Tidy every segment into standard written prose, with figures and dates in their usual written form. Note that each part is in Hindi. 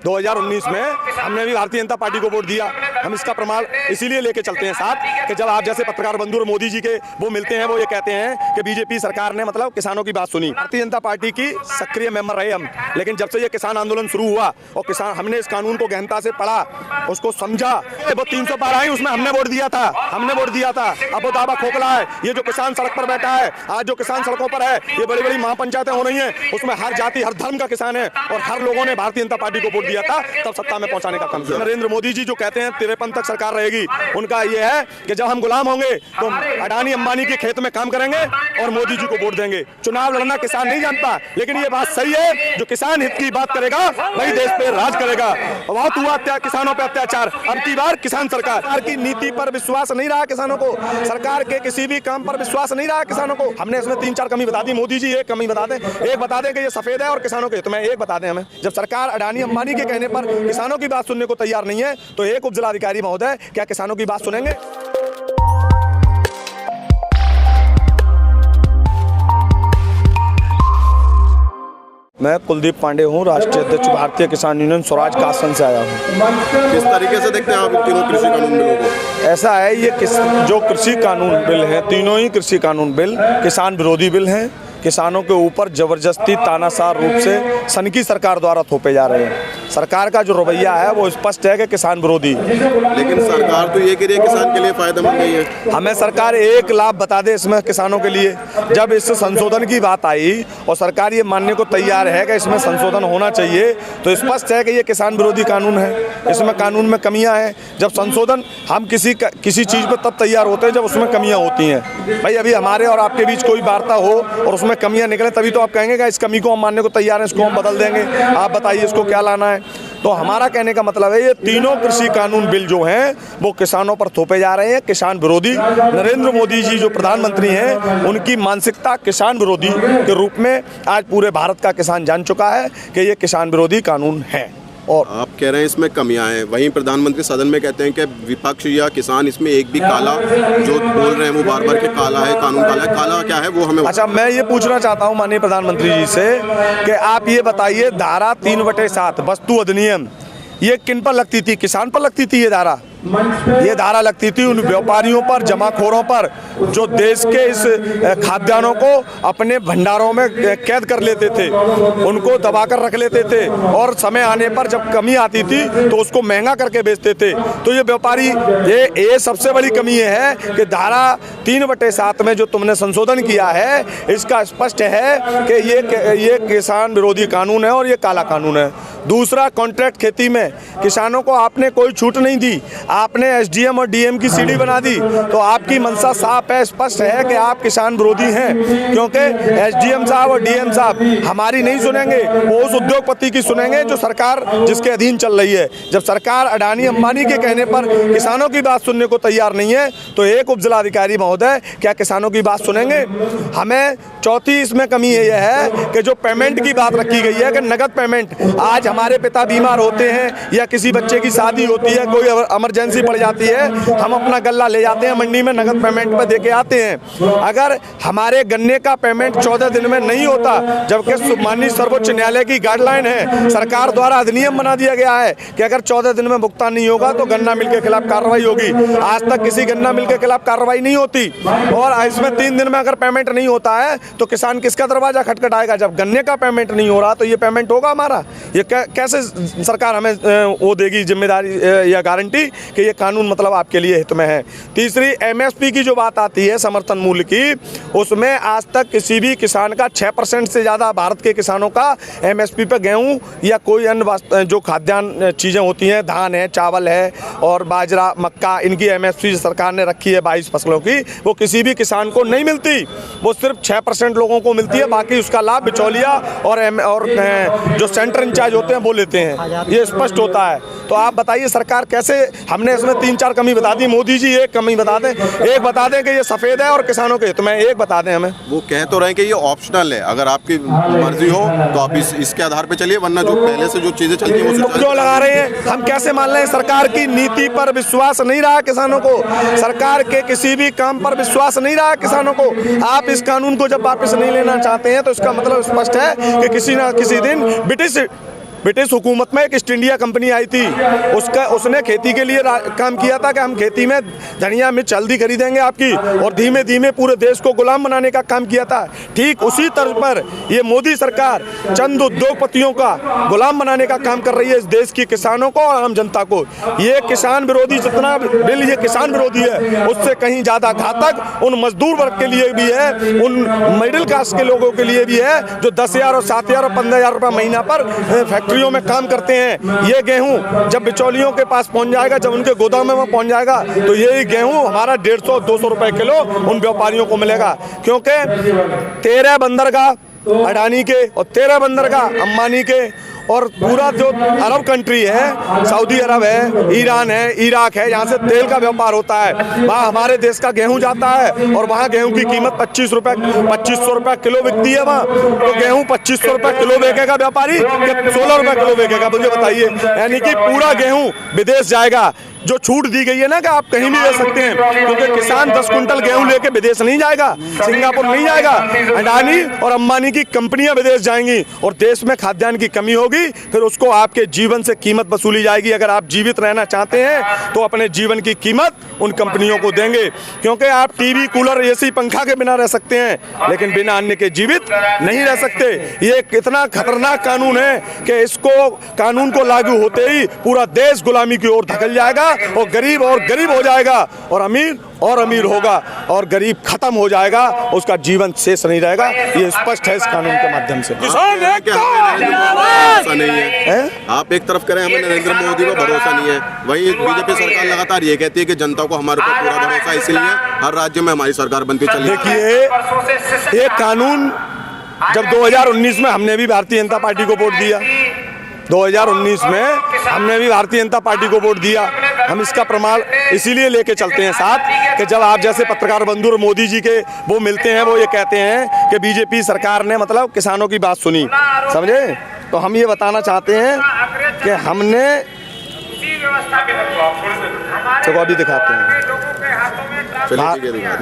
2019 में हमने भी भारतीय जनता पार्टी को वोट दिया। हम इसका प्रमाण इसीलिए लेके चलते हैं साथ कि जब आप जैसे पत्रकार बंधु और मोदी जी के वो मिलते हैं, वो ये कहते हैं कि बीजेपी सरकार ने मतलब किसानों की बात सुनी। भारतीय जनता पार्टी की सक्रिय मेंबर रहे हम, लेकिन जब से ये किसान आंदोलन शुरू हुआ और किसान हमने इस कानून को गहनता से पढ़ा, उसको समझा, वो 312 आई उसमें हमने वोट दिया था, अब वो दावा खोखला है। ये जो किसान सड़क पर बैठा है, आज जो किसान सड़कों पर है, ये बड़ी बड़ी महापंचायतें हो रही हैं, उसमें हर जाति हर धर्म का किसान है और हर लोगों ने भारतीय जनता पार्टी को वोट दिया था, तब सत्ता में पहुंचाने का काम किया। नरेंद्र मोदी जी जो कहते हैं 53 तक सरकार रहेगी, उनका ये है कि जब हम गुलाम होंगे तो अडानी अंबानी के खेत में काम करेंगे और मोदी जी को वोट देंगे। चुनाव लड़ना किसान नहीं जानता, लेकिन ये बात सही है, जो किसान हित की बात करेगा वही देश पे राज करेगा। बहुत हुआ किसानों पे अत्याचार, अब की बार किसान सरकार की नीति पर विश्वास नहीं रहा किसानों को, सरकार के किसी भी काम पर विश्वास नहीं रहा किसानों को। हमने इसमें 3-4 कमी बता दी, मोदी जी एक कमी बता दें, एक बता दें कि ये सफेद है और किसानों के हित में, एक बता दें हमें। जब सरकार अडानी अंबानी के कहने पर किसानों की बात सुनने को तैयार नहीं है, तो एक उपजिलाधिकारी महोदय क्या किसानों की बात सुनेंगे? मैं कुलदीप पांडे हूँ, राष्ट्रीय अध्यक्ष भारतीय किसान यूनियन स्वराज का आसन से आया हूँ। किस तरीके से देखते हैं आप इन तीनों कृषि कानून बिलों को? ऐसा है, ये जो कृषि कानून बिल हैं, तीनों ही कृषि कानून बिल किसान विरोधी बिल हैं। किसानों के ऊपर जबरदस्ती तानाशाह रूप से सनकी सरकार द्वारा थोपे जा रहे हैं। सरकार का जो रवैया है वो स्पष्ट है कि किसान विरोधी। लेकिन सरकार तो ये कह रही है किसान के लिए फायदेमंद नहीं है। हमें सरकार एक लाभ बता दे इसमें किसानों के लिए। जब इस संशोधन की बात आई और सरकार ये मानने को तैयार है कि इसमें संशोधन होना चाहिए, तो स्पष्ट है कि ये किसान विरोधी कानून है, इसमें कानून में कमियां हैं। जब संशोधन हम किसी चीज़ पर तब तैयार होते हैं जब उसमें कमियां होती हैं। भाई अभी हमारे और आपके बीच कोई वार्ता हो और उसमें कमियां निकले, तभी तो आप कहेंगे कि इस कमी को हम मानने को तैयार हैं, इसको हम बदल देंगे, आप बताइए इसको क्या लाना है। तो हमारा कहने का मतलब है, ये तीनों कृषि कानून बिल जो हैं वो किसानों पर थोपे जा रहे हैं, किसान विरोधी। नरेंद्र मोदी जी जो प्रधानमंत्री हैं, उनकी मानसिकता किसान विरोधी के रूप में आज पूरे भारत का किसान जान चुका है कि ये किसान विरोधी कानून है। और आप कह रहे हैं इसमें कमियां हैं, वहीं प्रधानमंत्री सदन में कहते हैं कि विपक्ष या किसान इसमें एक भी काला जो बोल रहे हैं वो बार बार के काला है, कानून काला है। काला क्या है वो हमें? अच्छा, मैं ये पूछना चाहता हूँ माननीय प्रधानमंत्री जी से कि आप ये बताइए, धारा 3/7 वस्तु अधिनियम ये किन पर लगती थी? किसान पर लगती थी ये धारा लगती थी उन व्यापारियों पर, जमाखोरों पर, जो देश के इस खाद्यान्नों को अपने भंडारों में कैद कर लेते थे, उनको दबाकर रख लेते थे और समय आने पर जब कमी आती थी तो उसको महंगा करके बेचते थे। तो ये व्यापारी, ये सबसे बड़ी कमी ये है कि धारा 3/7 में जो तुमने संशोधन किया है, इसका स्पष्ट है कि ये किसान विरोधी कानून है और ये काला कानून है। दूसरा, कॉन्ट्रैक्ट खेती में किसानों को आपने कोई छूट नहीं दी, आपने एसडीएम और डीएम की सीढ़ी बना दी। तो आपकी मंशा साफ है, स्पष्ट है कि आप किसान विरोधी हैं, क्योंकि एसडीएम साहब और डीएम साहब हमारी नहीं सुनेंगे, वो उस उद्योगपति की सुनेंगे जो सरकार जिसके अधीन चल रही है। जब सरकार अडानी अंबानी के कहने पर किसानों की बात सुनने को तैयार नहीं है, तो एक उपजिलाधिकारी महोदय क्या किसानों की बात सुनेंगे? हमें चौथी इसमें कमी यह है कि जो पेमेंट की बात रखी गई है कि नगद पेमेंट, आज हमारे पिता बीमार होते हैं या किसी बच्चे की शादी होती है, कोई इमरजेंसी पड़ जाती है, हम अपना गल्ला ले जाते हैं मंडी में, नगद पेमेंट पर देके आते हैं। अगर हमारे गन्ने का पेमेंट 14 दिन में नहीं होता, जबकि माननीय सर्वोच्च न्यायालय की गाइडलाइन है, सरकार द्वारा अधिनियम बना दिया गया है कि अगर 14 दिन में भुगतान नहीं होगा तो गन्ना मिल के खिलाफ कार्रवाई होगी। आज तक किसी गन्ना मिल के खिलाफ कार्रवाई नहीं होती, और इसमें 3 दिन में अगर पेमेंट नहीं होता है तो किसान किसका दरवाजा खटखटाएगा? जब गन्ने का पेमेंट नहीं हो रहा तो ये पेमेंट होगा हमारा? ये कैसे सरकार हमें वो देगी जिम्मेदारी या गारंटी कि ये कानून मतलब आपके लिए हित में है? तीसरी, एमएसपी की जो बात आती है, समर्थन मूल्य की, उसमें आज तक किसी भी किसान का 6% से ज़्यादा भारत के किसानों का एमएसपी पे गेहूँ या कोई अन्य जो खाद्यान्न चीज़ें होती हैं, धान है, चावल है और बाजरा, मक्का, इनकी एमएसपी सरकार ने रखी है 22 फसलों की, वो किसी भी किसान को नहीं मिलती, वो सिर्फ 6% लोगों को मिलती है। बाकी उसका लाभ बिचौलिया और जो सेंटर इंचार्ज होते हैं वो लेते हैं, ये स्पष्ट होता है। तो आप बताइए सरकार कैसे? हमने इसमें 3-4 कमी बता दी, मोदी जी एक कमी बता दें, एक बता दें कि ये सफेद है और किसानों के हित में, एक बता दें हमें। वो कह तो रहे हैं कि ये ऑप्शनल है, अगर आपकी मर्जी हो तो आप इसके आधार पे चलिए, वरना जो पहले से जो चीजें चलती हैं वो क्यों लगा रहे हैं? हम कैसे मान लें? सरकार की नीति पर विश्वास नहीं रहा किसानों को, सरकार के किसी भी काम पर विश्वास नहीं रहा किसानों को। आप इस कानून को जब वापस नहीं लेना चाहते हैं तो इसका मतलब स्पष्ट है कि किसी न किसी दिन ब्रिटिश ब्रिटिश हुकूमत में एक ईस्ट इंडिया कंपनी आई थी, उसने खेती के लिए काम किया था कि हम खेती में धनिया मिर्च हल्दी खरीदेंगे आपकी, और धीमे धीमे पूरे देश को गुलाम बनाने का काम किया था। ठीक उसी तर्ज पर ये मोदी सरकार चंद उद्योगपतियों का गुलाम बनाने का काम कर रही है इस देश की किसानों को और आम जनता को। ये किसान विरोधी, जितना बिल ये किसान विरोधी है, उससे कहीं ज्यादा घातक उन मजदूर वर्ग के लिए भी है, उन मिडिल क्लास के लोगों के लिए भी है जो 10,000 और 7,000 और 15,000 रुपये महीना पर फैक्ट्रियों में काम करते हैं। ये गेहूं जब बिचौलियों के पास पहुंच जाएगा, जब उनके गोदाम में पहुंच जाएगा, तो यही गेहूं हमारा 150-200 रुपए किलो उन व्यापारियों को मिलेगा। क्योंकि 13 बंदरगाह अडानी के और 13 बंदरगाह अंबानी के, और पूरा जो अरब कंट्री है, सऊदी अरब है, ईरान है, इराक है, यहाँ से तेल का व्यापार होता है। वहाँ हमारे देश का गेहूं जाता है और वहाँ गेहूं की कीमत 2500 रुपये किलो बिकती है वहाँ। तो गेहूं 2500 रुपये किलो बेचेगा व्यापारी या 16 रुपये किलो बेचेगा, मुझे बताइए। यानी कि पूरा गेहूं विदेश जाएगा। जो छूट दी गई है ना कि आप कहीं भी ले सकते हैं, क्योंकि किसान 10 कुंटल गेहूं लेके विदेश नहीं जाएगा, सिंगापुर नहीं जाएगा। अडानी और अंबानी की कंपनियां विदेश जाएंगी और देश में खाद्यान्न की कमी होगी, फिर उसको आपके जीवन से कीमत वसूली जाएगी। अगर आप जीवित रहना चाहते हैं तो अपने जीवन की कीमत उन कंपनियों को देंगे, क्योंकि आप टीवी, कूलर, एसी, पंखा के बिना रह सकते हैं, लेकिन बिना अन्न के जीवित नहीं रह सकते। ये इतना खतरनाक कानून है कि इसको, कानून को लागू होते ही पूरा देश गुलामी की ओर धकेल जाएगा और गरीब हो जाएगा और अमीर होगा और गरीब खत्म हो जाएगा, उसका जीवन शेष नहीं रहेगा। ये स्पष्ट है इस कानून के माध्यम से। भरोसा नहीं है, आप एक तरफ करें, हमें नरेंद्र मोदी को भरोसा नहीं है, वही बीजेपी सरकार लगातार ये कहती है कि जनता को हमारे ऊपर पूरा भरोसा, इसलिए हर राज्य में हमारी सरकार बनती चली। देखिए, ये कानून जब 2019 में हमने भी भारतीय जनता पार्टी को वोट दिया, 2019 में हमने भी भारतीय जनता पार्टी को वोट दिया। हम इसका प्रमाण इसीलिए लेके चलते हैं साथ कि जब आप जैसे पत्रकार बंधु और मोदी जी के वो मिलते हैं, वो ये कहते हैं कि बीजेपी सरकार ने मतलब किसानों की बात सुनी, समझे? तो हम ये बताना चाहते हैं कि हमने, चलो अभी दिखाते हैं,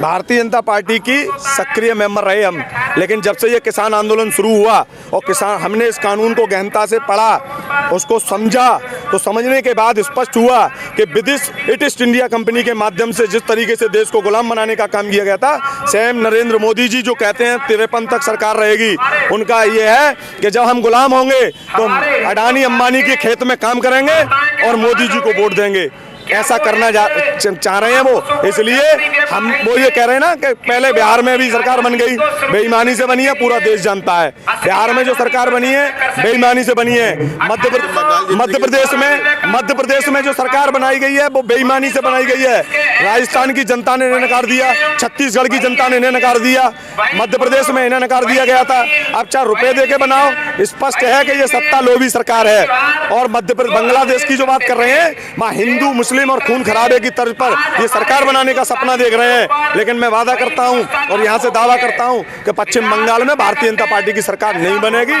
भारतीय जनता पार्टी की सक्रिय मेंबर रहे हम, लेकिन जब से ये किसान आंदोलन शुरू हुआ और हमने इस कानून को गहनता से पढ़ा, उसको समझा, तो समझने के बाद स्पष्ट हुआ कि ब्रिटिश ईस्ट इंडिया कंपनी के माध्यम से जिस तरीके से देश को गुलाम बनाने का काम किया गया था, सेम नरेंद्र मोदी जी जो कहते हैं 53 तक सरकार रहेगी, उनका ये है कि जब हम गुलाम होंगे तो अडानी अंबानी के खेत में काम करेंगे और मोदी जी को वोट देंगे। ऐसा करना चाह रहे हैं वो, इसलिए हम वो ये कह रहे हैं ना कि पहले बिहार में भी सरकार बन गई, बेईमानी से बनी है, पूरा देश जानता है। बिहार में जो सरकार बनी है बेईमानी से बनी है। मध्य प्रदेश में जो सरकार बनाई गई है वो बेईमानी से बनाई गई है। राजस्थान की जनता ने इन्हें नकार दिया, छत्तीसगढ़ की जनता ने इन्हें नकार दिया, मध्य प्रदेश में इन्हें नकार दिया गया था। अब चाहे रुपए दे के बनाओ, स्पष्ट है कि ये सत्ता लोभी सरकार है। और बांग्लादेश की जो बात कर रहे हैं, वहाँ हिंदू मुस्लिम और खून खराबे की तर्ज पर ये सरकार बनाने का सपना देख रहे हैं। लेकिन मैं वादा करता हूं और यहां से दावा करता हूं कि पश्चिम बंगाल में भारतीय जनता पार्टी की सरकार नहीं बनेगी।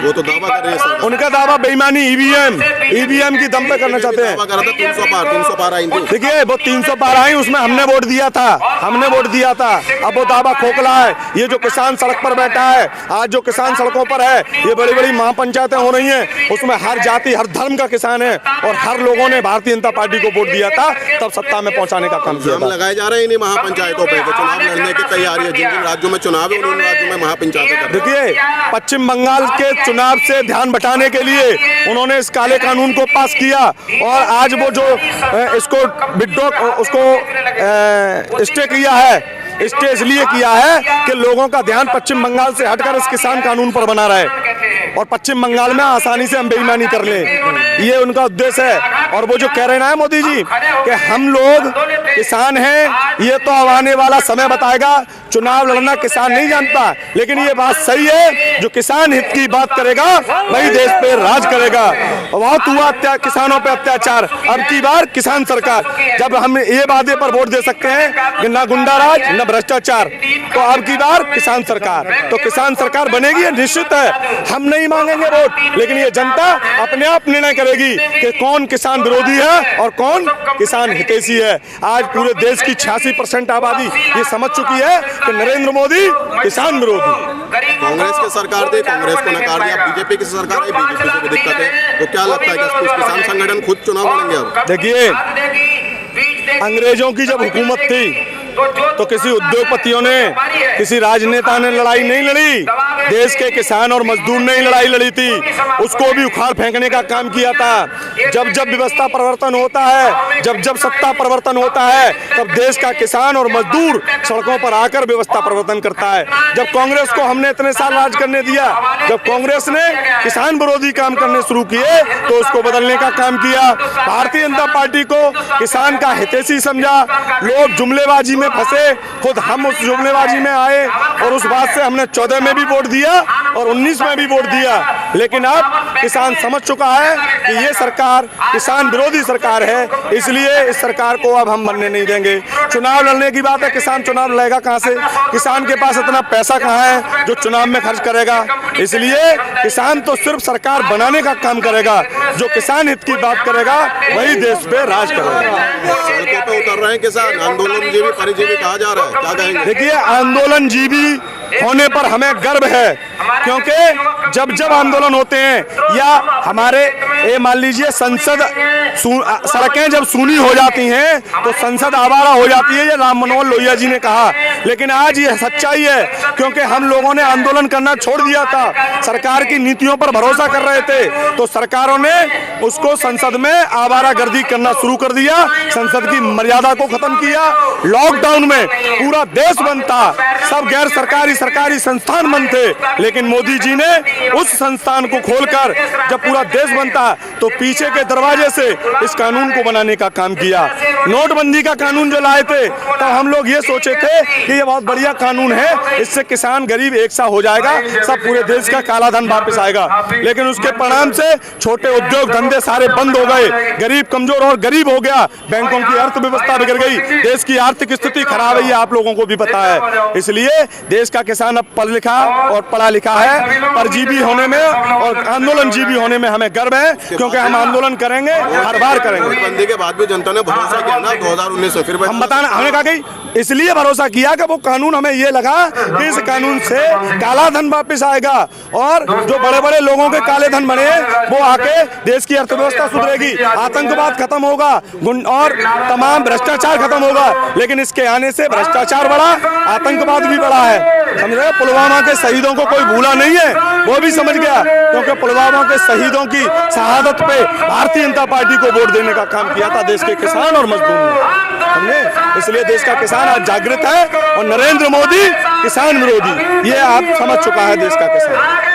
वो तो दावा कर रहे हैं, उनका दावा बेईमानी, ईवीएम की दम पे करना चाहते हैं। 300 पार आई, देखिए वो 300 पार आई, उसमें हमने वोट दिया था। अब वो दावा खोखला है। ये जो किसान सड़क पर बैठा है, आज जो किसान सड़कों पर है, ये बड़ी बड़ी महापंचायतें हो रही हैं, उसमें हर जाति हर धर्म का किसान है और हर लोगों ने भारतीय जनता पार्टी को वोट दिया था, तब सत्ता में पहुंचाने का काम किया था। लगाए जा रहे हैं इन्हीं महापंचायतों पे, चुनाव लड़ने की तैयारी है। जिन राज्यों में चुनाव है उन राज्यों में महापंचायतें। देखिए, पश्चिम बंगाल के चुनाव से ध्यान बटाने के लिए उन्होंने इस काले कानून को पास किया और आज वो जो इसको विड्रॉ, उसको स्टे किया है, स्टे इसलिए किया है कि लोगों का ध्यान पश्चिम बंगाल से हटकर इस किसान कानून पर बना रहे और पश्चिम बंगाल में आसानी से हम बेईमानी कर लें, ये उनका उद्देश्य है। और वो जो कह रहे हैं मोदी जी कि हम लोग किसान हैं, ये तो आने वाला समय बताएगा। चुनाव लड़ना किसान नहीं जानता, लेकिन ये बात सही है, जो किसान हित की बात करेगा वही देश पे राज करेगा। बहुत हुआ किसानों पे अत्याचार, अब की बार किसान सरकार, जब हम ये वादे पर वोट दे सकते हैं कि ना गुंडा राज न भ्रष्टाचार, तो अब की बार किसान सरकार, तो किसान सरकार बनेगी, निश्चित है। हम नहीं नहीं मांगेंगे वोट, लेकिन ये जनता अपने आप निर्णय करेगी कि कौन किसान विरोधी है और कौन किसान हितैषी है। आज पूरे देश की 86% आबादी ये समझ चुकी है कि नरेंद्र मोदी किसान विरोधी। कांग्रेस की सरकार थी, कांग्रेस को नकार दिया, बीजेपी की सरकार है, बीजेपी से भी दिक्कत है, तो क्या लगता है कि किसान संगठन खुद चुनाव लड़ेंगे? अब देखिए, अंग्रेजों की जब हुकूमत थी तो किसी उद्योगपतियों ने, किसी राजनेता ने लड़ाई नहीं लड़ी, देश के किसान और मजदूर ने ही लड़ाई लड़ी थी, उसको भी उखाड़ फेंकने का काम किया था। जब जब व्यवस्था परिवर्तन होता है, जब जब सत्ता परिवर्तन होता है, तब देश का किसान और मजदूर सड़कों पर आकर व्यवस्था परिवर्तन करता है। जब कांग्रेस को हमने इतने साल राज करने दिया, जब कांग्रेस ने किसान विरोधी काम करने शुरू किए तो उसको बदलने का काम किया। भारतीय जनता पार्टी को किसान का हितैषी समझा, लोग जुमलेबाजी में फंसे, खुद हम उस जुमलेबाजी में आए और उस बात से हमने 14 में भी वोट दिया और 19 में भी वोट दिया। लेकिन अब किसान समझ चुका है कि ये सरकार किसान विरोधी सरकार है, इसलिए इस सरकार को अब हम बनने नहीं देंगे। चुनाव लड़ने की बात है, किसान चुनाव लड़ेगा कहां से? किसान के पास इतना पैसा कहां है जो चुनाव में खर्च करेगा? इसलिए किसान तो सिर्फ सरकार बनाने का काम करेगा, जो किसान हित की बात करेगा वही देश पे राज करेगा। सड़कों पे उतर रहे हैं किसान, आंदोलनजीवी परिजीवी कहा जा रहा है, क्या कहेंगे? देखिए, आंदोलनजीवी होने पर हमें गर्व है, क्योंकि जब जब आंदोलन होते हैं या हमारे ये मान लीजिए संसद सड़कें जब सूनी हो जाती हैं तो संसद आवारा हो जाती है, ये राम मनोहर लोहिया जी ने कहा। लेकिन आज ये सच्चाई है, क्योंकि हम लोगों ने आंदोलन करना छोड़ दिया था, सरकार की नीतियों पर भरोसा कर रहे थे, तो सरकारों ने उसको संसद में आवारागर्दी करना शुरू कर दिया, संसद की मर्यादा को खत्म किया। लॉकडाउन में पूरा देश बंद था, सब गैर सरकारी संस्थान बंद थे, लेकिन मोदी जी ने उस संस्थान को खोलकर जब पूरा देश बंद था तो पीछे के दरवाजे से इस कानून को बनाने का काम किया। नोटबंदी का कानून जो लाए थे तब हम लोग ये सोचे थे कि ये बहुत बढ़िया कानून है, इससे किसान गरीब एक सा हो जाएगा, सब पूरे देश का काला धन वापस आएगा। लेकिन उसके परिणाम से छोटे उद्योग धंधे सारे बंद हो गए, गरीब कमजोर और गरीब हो गया, बैंकों की अर्थव्यवस्था बिगड़ गई, देश की आर्थिक स्थिति खराब है, आप लोगों को भी पता है। इसलिए देश का किसान अब पढ़ लिखा और पढ़ा लिखा है, परजीवी होने में और आंदोलनजीवी होने में हमें गर्व है, क्योंकि हम आंदोलन करेंगे, हर बार करेंगे। नोटबंदी के बाद भी जनता ने भरोसा किया ना 2019 में, फिर हम बताना, हमने कहा कि इसलिए भरोसा किया कि वो कानून, हमें ये लगा कि इस कानून से काला धन वापस आएगा और जो बड़े बड़े लोगों के काले धन बने वो आके देश की अर्थव्यवस्था सुधरेगी, आतंकवाद खत्म होगा और तमाम भ्रष्टाचार खत्म होगा। लेकिन इसके आने से भ्रष्टाचार बढ़ा, आतंकवाद भी बढ़ा है। समझ रहे, पुलवामा के शहीदों को कोई भूला नहीं है, वो भी समझ गया, क्योंकि पुलवामा के शहीदों की शहादत पे भारतीय जनता पार्टी को वोट देने का काम किया था देश के किसान और मजदूर ने, समझे। इसलिए देश का किसान आज जागृत है और नरेंद्र मोदी किसान विरोधी, ये आप समझ चुका है देश का किसान।